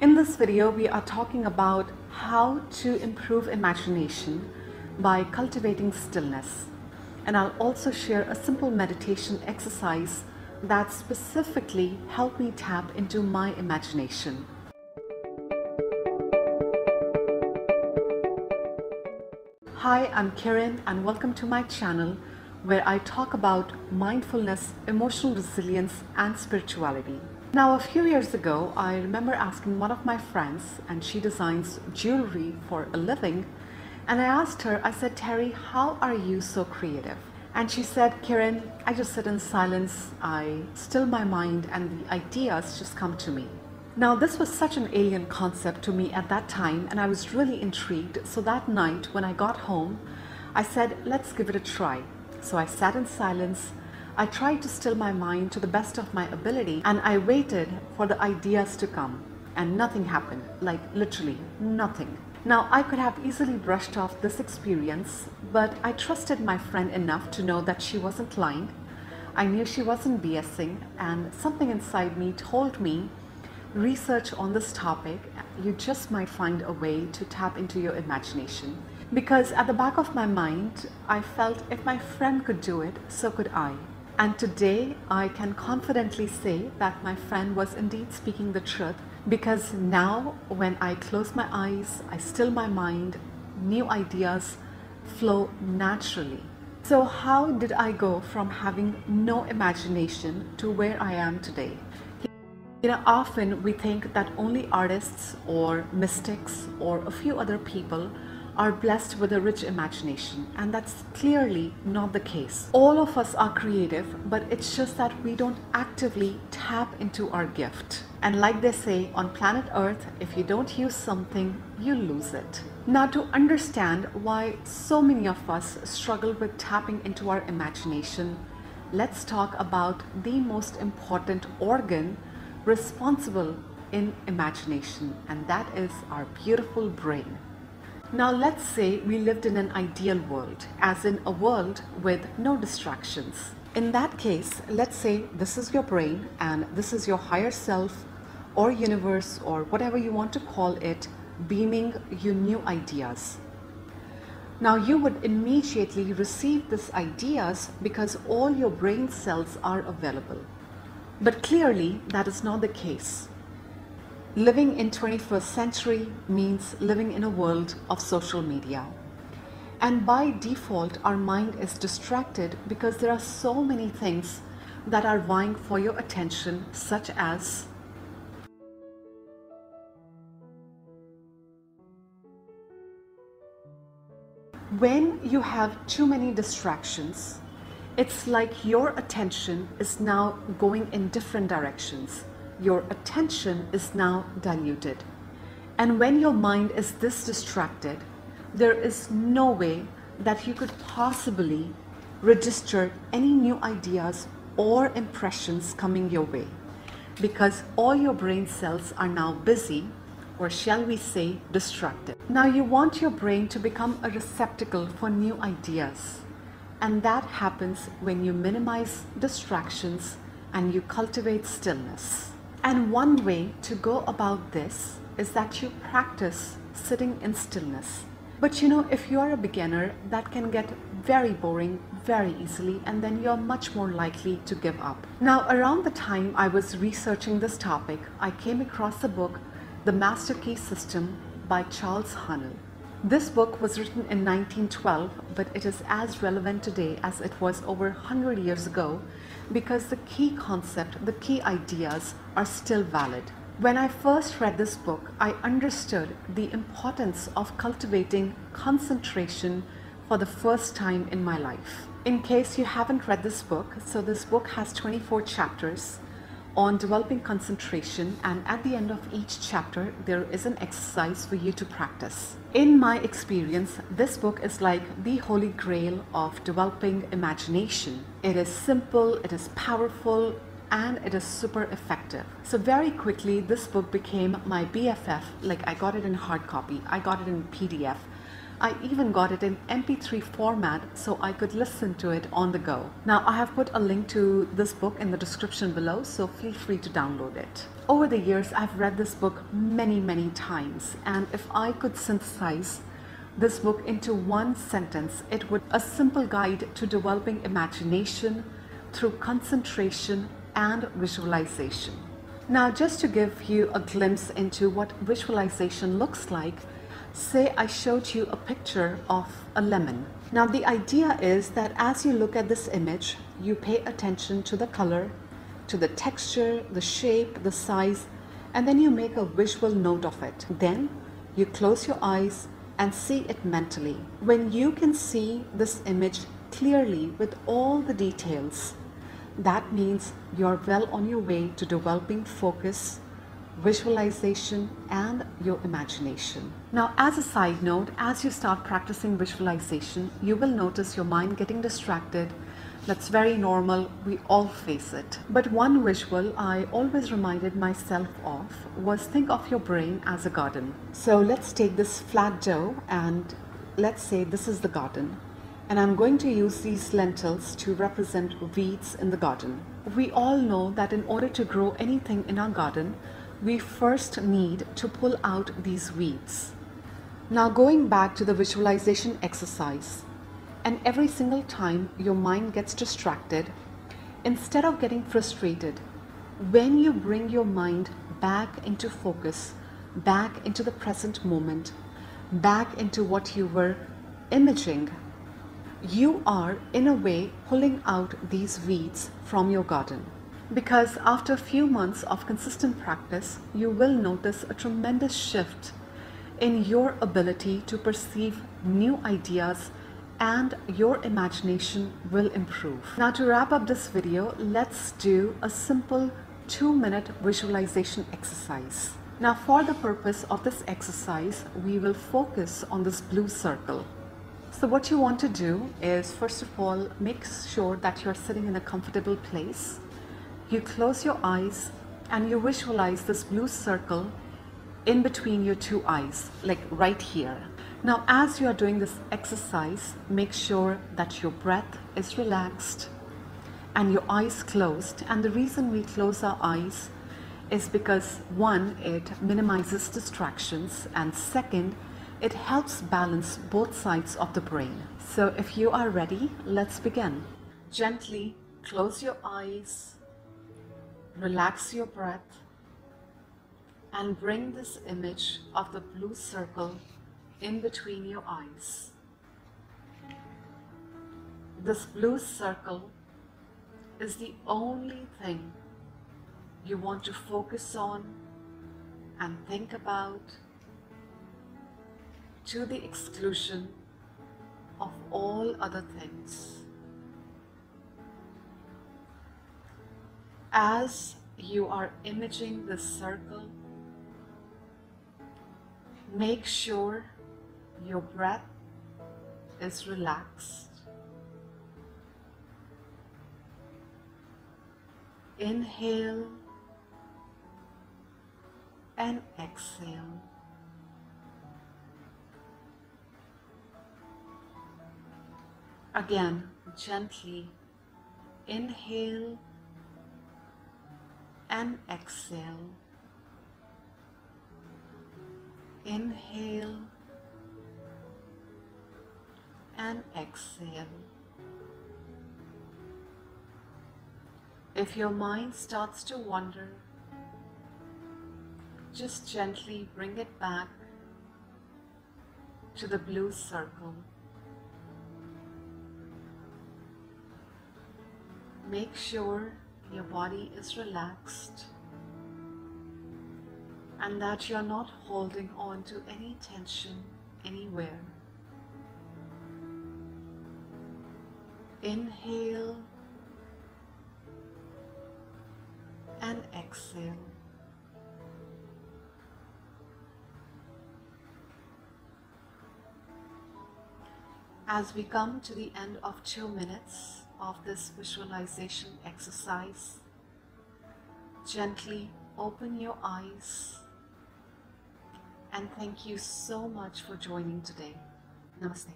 In this video, we are talking about how to improve imagination by cultivating stillness. And I'll also share a simple meditation exercise that specifically helped me tap into my imagination. Hi, I'm Kiran and welcome to my channel where I talk about mindfulness, emotional resilience and spirituality. Now, a few years ago, I remember asking one of my friends, and she designs jewelry for a living, and I asked her, I said, Terry, how are you so creative? And she said, Kiran, I just sit in silence, I still my mind, and the ideas just come to me. Now, this was such an alien concept to me at that time, and I was really intrigued. So that night when I got home, I said, let's give it a try. So I sat in silence. I tried to still my mind to the best of my ability, and I waited for the ideas to come, and nothing happened, like literally nothing. Now, I could have easily brushed off this experience, but I trusted my friend enough to know that she wasn't lying. I knew she wasn't BSing, and something inside me told me, research on this topic, you just might find a way to tap into your imagination. Because at the back of my mind, I felt if my friend could do it, so could I. And today, I can confidently say that my friend was indeed speaking the truth, because now when I close my eyes, I still my mind, new ideas flow naturally. So how did I go from having no imagination to where I am today? Often we think that only artists or mystics or a few other people are blessed with a rich imagination, and that's clearly not the case. All of us are creative, but it's just that we don't actively tap into our gift. And like they say on planet Earth, if you don't use something, you lose it. Now, to understand why so many of us struggle with tapping into our imagination, let's talk about the most important organ responsible in imagination, and that is our beautiful brain. Now, let's say we lived in an ideal world, as in a world with no distractions. In that case, let's say this is your brain and this is your higher self or universe or whatever you want to call it, beaming you new ideas. Now, you would immediately receive these ideas because all your brain cells are available. But clearly, that is not the case. Living in 21st century means living in a world of social media. And by default, our mind is distracted because there are so many things that are vying for your attention, such as when you have too many distractions, it's like your attention is now going in different directions. Your attention is now diluted. And when your mind is this distracted, there is no way that you could possibly register any new ideas or impressions coming your way, because all your brain cells are now busy, or shall we say distracted. Now, you want your brain to become a receptacle for new ideas, and that happens when you minimize distractions and you cultivate stillness. And one way to go about this is that you practice sitting in stillness. But if you are a beginner, that can get very boring very easily, and then you're much more likely to give up. Now, around the time I was researching this topic, I came across the book, The Master Key System by Charles Haanel. This book was written in 1912, but it is as relevant today as it was over 100 years ago, because the key concept, the key ideas are still valid. When I first read this book, I understood the importance of cultivating concentration for the first time in my life. In case you haven't read this book, so this book has 24 chapters on developing concentration, and at the end of each chapter there is an exercise for you to practice. In my experience, this book is like the holy grail of developing imagination. It is simple, it is powerful, and it is super effective. So very quickly this book became my BFF. Like, I got it in hard copy, I got it in PDF, I even got it in MP3 format so I could listen to it on the go. Now, I have put a link to this book in the description below, so feel free to download it. Over the years, I've read this book many times, and if I could synthesize this book into one sentence, it would be a simple guide to developing imagination through concentration and visualization. Now, just to give you a glimpse into what visualization looks like, say I showed you a picture of a lemon. Now, the idea is that as you look at this image, you pay attention to the color, to the texture, the shape, the size, and then you make a visual note of it. Then you close your eyes and see it mentally. When you can see this image clearly with all the details, that means you're well on your way to developing focus, visualization, and your imagination. Now, as a side note, as you start practicing visualization, you will notice your mind getting distracted. That's very normal, we all face it. But one visual I always reminded myself of was, think of your brain as a garden. So let's take this flat dough and let's say this is the garden. And I'm going to use these lentils to represent weeds in the garden. We all know that in order to grow anything in our garden, we first need to pull out these weeds. Now, going back to the visualization exercise, and every single time your mind gets distracted, instead of getting frustrated, when you bring your mind back into focus, back into the present moment, back into what you were imaging, you are in a way pulling out these weeds from your garden. Because after a few months of consistent practice, you will notice a tremendous shift in your ability to perceive new ideas, and your imagination will improve. Now, to wrap up this video, let's do a simple 2-minute visualization exercise. Now, for the purpose of this exercise, we will focus on this blue circle. So what you want to do is, first of all, make sure that you're sitting in a comfortable place. You close your eyes and you visualize this blue circle in between your two eyes, like right here. Now, as you are doing this exercise, make sure that your breath is relaxed and your eyes closed. And the reason we close our eyes is because, one, it minimizes distractions, and second, it helps balance both sides of the brain. So if you are ready, let's begin. Gently close your eyes, relax your breath, and bring this image of the blue circle in between your eyes. This blue circle is the only thing you want to focus on and think about, to the exclusion of all other things. As you are imaging this circle, make sure your breath is relaxed. Inhale and exhale. Again, gently inhale and exhale. Inhale and exhale. If your mind starts to wander, just gently bring it back to the blue circle. Make sure your body is relaxed and that you're not holding on to any tension anywhere. Inhale and exhale. As we come to the end of 2 minutes of this visualization exercise, gently open your eyes, and thank you so much for joining today. Namaste.